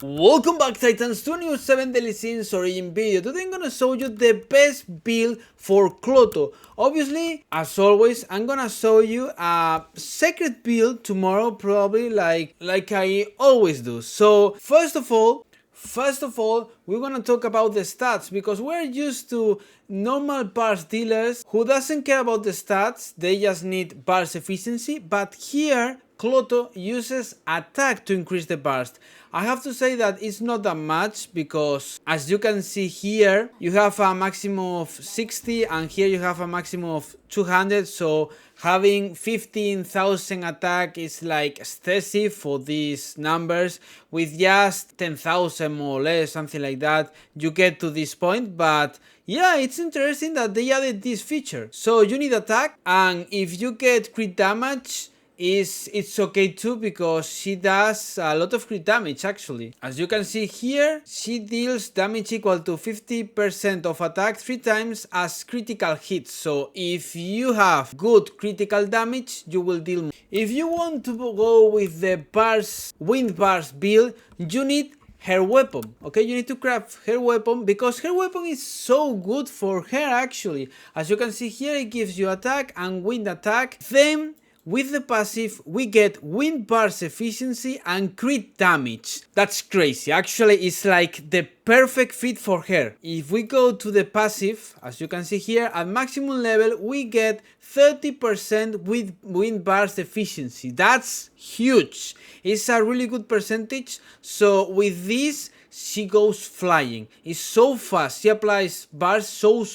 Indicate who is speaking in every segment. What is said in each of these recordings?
Speaker 1: Welcome back, Titans, to a new 7 Daily Scenes Origin video. Today I'm gonna show you the best build for Clotho. Obviously, as always, I'm gonna show you a secret build tomorrow, probably like I always do. So first of all, we're gonna talk about the stats because we're used to normal parts dealers who doesn't care about the stats, they just need burst efficiency, but here Clotho uses attack to increase the burst. I have to say that it's not that much because as you can see here, you have a maximum of 60 and here you have a maximum of 200, so having 15,000 attack is like excessive for these numbers. With just 10,000 more or less, something like that, you get to this point. But yeah, it's interesting that they added this feature. So you need attack, and if you get crit damage, it's okay too because she does a lot of crit damage actually. As you can see here, she deals damage equal to 50% of attack 3 times as critical hits. So if you have good critical damage, you will deal more. If you want to go with the wind burst build, you need her weapon. Okay, you need to craft her weapon because her weapon is so good for her actually. As you can see here, it gives you attack and wind attack. Then with the passive, we get wind burst efficiency and crit damage. That's crazy. Actually, it's like the perfect fit for her. If we go to the passive, as you can see here, at maximum level, we get 30% with wind burst efficiency. That's huge. It's a really good percentage. So with this, she goes flying. It's so fast. She applies bars so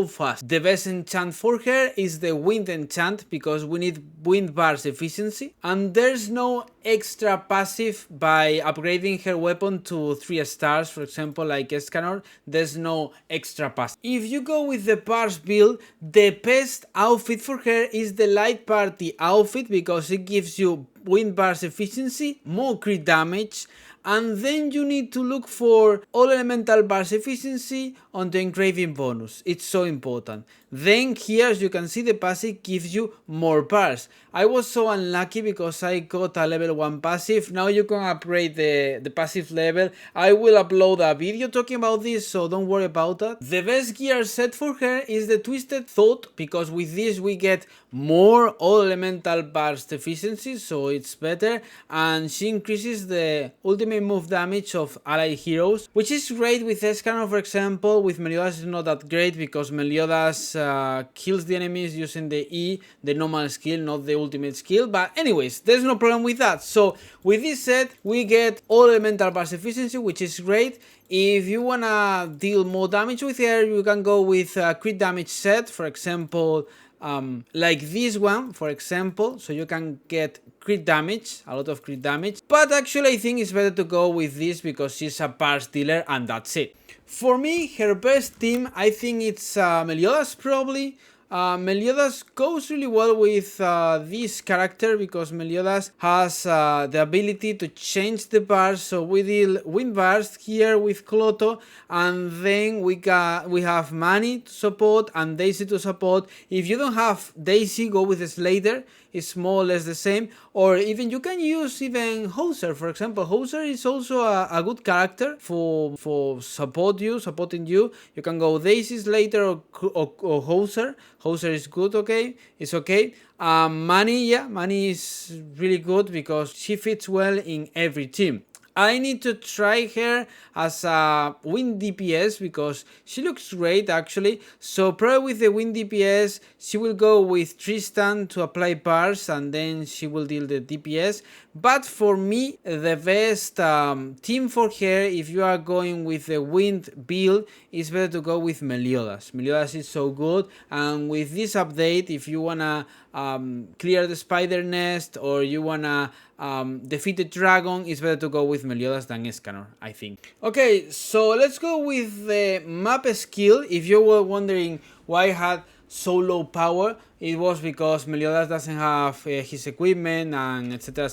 Speaker 1: fast. The best enchant for her is the wind enchant because we need wind bars efficiency. And there's no extra passive by upgrading her weapon to 3 stars, for example, like Escanor. There's no extra passive. If you go with the bars build, the best outfit for her is the light party outfit because it gives you wind bars efficiency, more crit damage, and then you need to look for all elemental bars efficiency on the engraving bonus. It's so important. Then here, as you can see, the passive gives you more bars. I was so unlucky because I got a level 1 passive. Now you can upgrade the passive level. I will upload a video talking about this, so don't worry about that. The best gear set for her is the Twisted Thought because with this we get more all elemental burst efficiency, so it's better, and she increases the ultimate move damage of allied heroes, which is great with Escanor, for example. With Meliodas it's not that great because Meliodas kills the enemies using the E, the normal skill, not the ultimate skill, but anyways, there's no problem with that. So with this set we get all elemental burst efficiency, which is great. If you wanna deal more damage with her, you can go with a crit damage set, for example, like this one, for example, so you can get crit damage, a lot of crit damage. But actually I think it's better to go with this because she's a parts dealer and that's it. For me, her best team, I think it's Meliodas probably. Meliodas goes really well with this character because Meliodas has the ability to change the bars. So we deal wind burst here with Clotho, and then we have Manny to support and Daisy to support. If you don't have Daisy, go with Slater. It's more or less the same, or even you can use even Hauser, for example. Hauser is also a good character for supporting you. You can go Daisy, Slater, or Hauser. Hauser is good, okay, it's okay. Manny is really good because she fits well in every team. I need to try her as a wind DPS because she looks great actually. So probably with the wind DPS she will go with Tristan to apply bars and then she will deal the DPS. But for me the best team for her, if you are going with the wind build, is better to go with Meliodas. Meliodas is so good, and with this update, if you wanna clear the spider nest or you wanna defeat the dragon, it's better to go with Meliodas than Escanor, I think. Okay, so let's go with the map skill. If you were wondering why I had so low power, it was because Meliodas doesn't have his equipment and etc,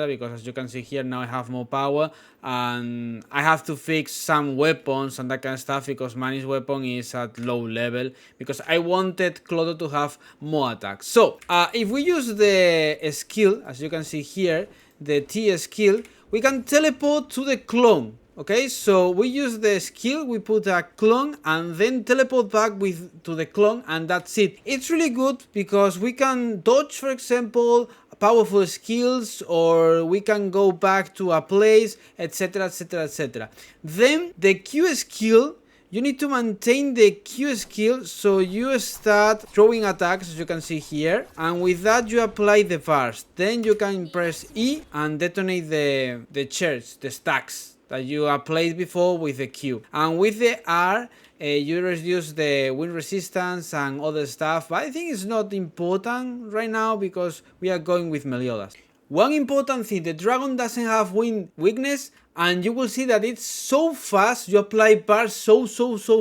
Speaker 1: because as you can see here, now I have more power and I have to fix some weapons and that kind of stuff because Manny's weapon is at low level because I wanted Clotho to have more attacks. So if we use the skill, as you can see here, the T skill, we can teleport to the clone. Okay, so we use the skill, we put a clone and then teleport back to the clone, and that's it. It's really good because we can dodge, for example, powerful skills, or we can go back to a place, etc, etc, etc. Then the Q skill, you need to maintain the Q skill, so you start throwing attacks, as you can see here, and with that you apply the burst. Then you can press E and detonate the church, the stacks that you applied before with the Q. And with the R, you reduce the wind resistance and other stuff, but I think it's not important right now because we are going with Meliodas. One important thing, the dragon doesn't have wind weakness, and you will see that it's so fast, you apply bars so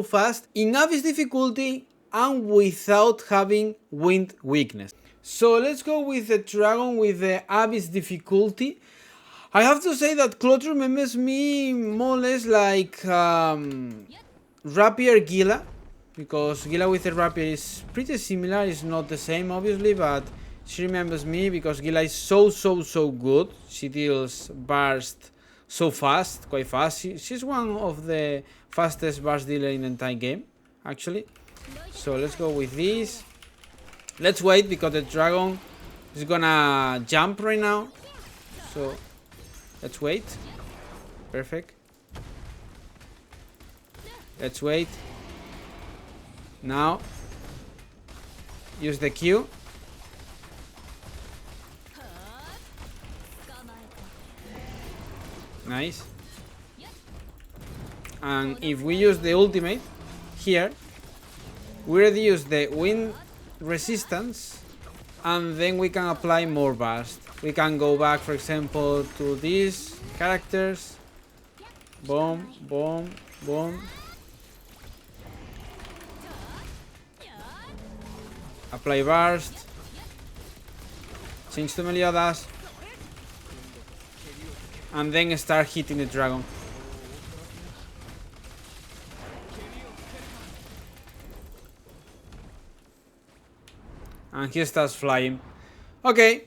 Speaker 1: fast in abyss difficulty and without having wind weakness. So let's go with the dragon with the abyss difficulty. I have to say that Clotho remembers me more or less like Rapier Gila, because Gila with the Rapier is pretty similar. It's not the same obviously, but she remembers me because Gila is so good. She deals burst so fast, quite fast. She's one of the fastest burst dealer in the entire game, actually. So let's go with this. Let's wait because the dragon is gonna jump right now. So let's wait. Perfect. Let's wait. Now use the Q. Nice. And if we use the ultimate here, we reduce the wind resistance and then we can apply more burst. We can go back, for example, to these characters. Boom, boom, boom. Apply burst. Change to Meliodas. And then start hitting the dragon. And he starts flying. Okay.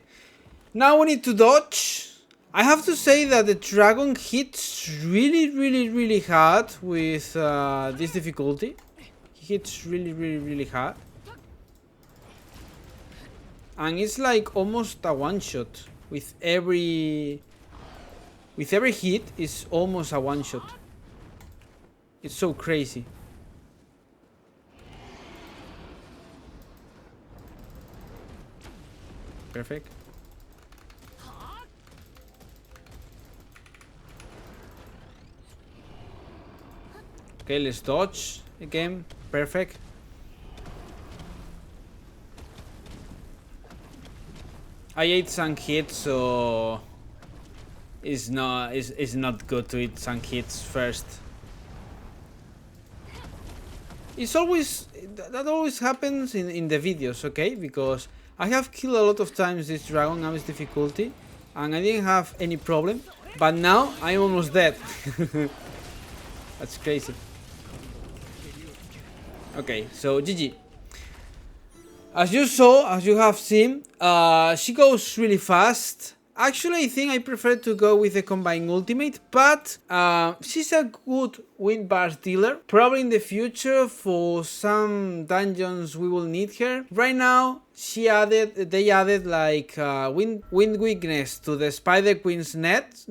Speaker 1: Now we need to dodge. I have to say that the dragon hits really hard with this difficulty. He hits really hard. And it's like almost a one-shot. With every hit, it's almost a one-shot. It's so crazy. Perfect. Okay, let's dodge again. Perfect. I ate some hits, so it's not good to eat some hits first. It's always that always happens in the videos, okay? Because I have killed a lot of times this dragon abyss difficulty and I didn't have any problem, but now I'm almost dead. That's crazy. Okay, so GG. As you have seen, she goes really fast. Actually, I think I prefer to go with the combined ultimate, but she's a good wind burst dealer. Probably in the future, for some dungeons, we will need her. Right now, they added like wind weakness to the Spider Queen's nest.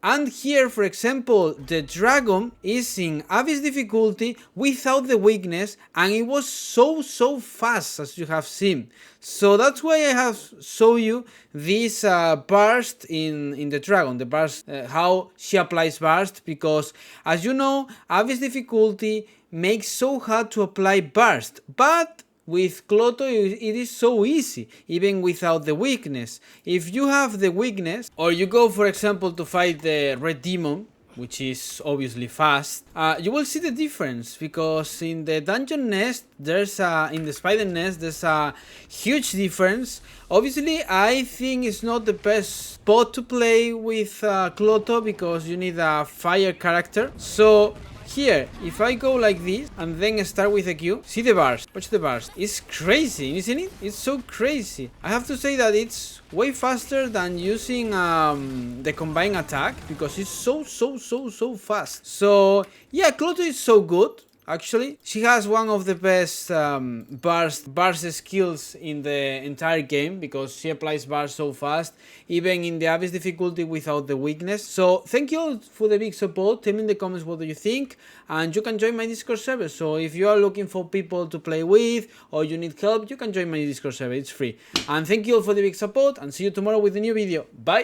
Speaker 1: And here, for example, the dragon is in abyss difficulty without the weakness, and it was so fast, as you have seen. So that's why I have shown you this burst in the dragon, the burst, how she applies burst, because as you know, abyss difficulty makes so hard to apply burst, but with Clotho it is so easy, even without the weakness. If you have the weakness, or you go for example to fight the red demon, which is obviously fast, you will see the difference, because in the dungeon nest, in the spider nest, there's a huge difference. Obviously, I think it's not the best spot to play with Clotho, because you need a fire character. So Here, if I go like this and then start with a Q, see the bars, watch the bars. It's crazy, isn't it? It's so crazy. I have to say that it's way faster than using the combined attack, because it's so fast. So yeah, Clotho is so good. Actually, she has one of the best bars skills in the entire game, because she applies bars so fast, even in the abyss difficulty without the weakness. So thank you all for the big support. Tell me in the comments what do you think, and you can join my Discord server. So if you are looking for people to play with, or you need help, you can join my Discord server. It's free. And thank you all for the big support, and see you tomorrow with a new video. Bye.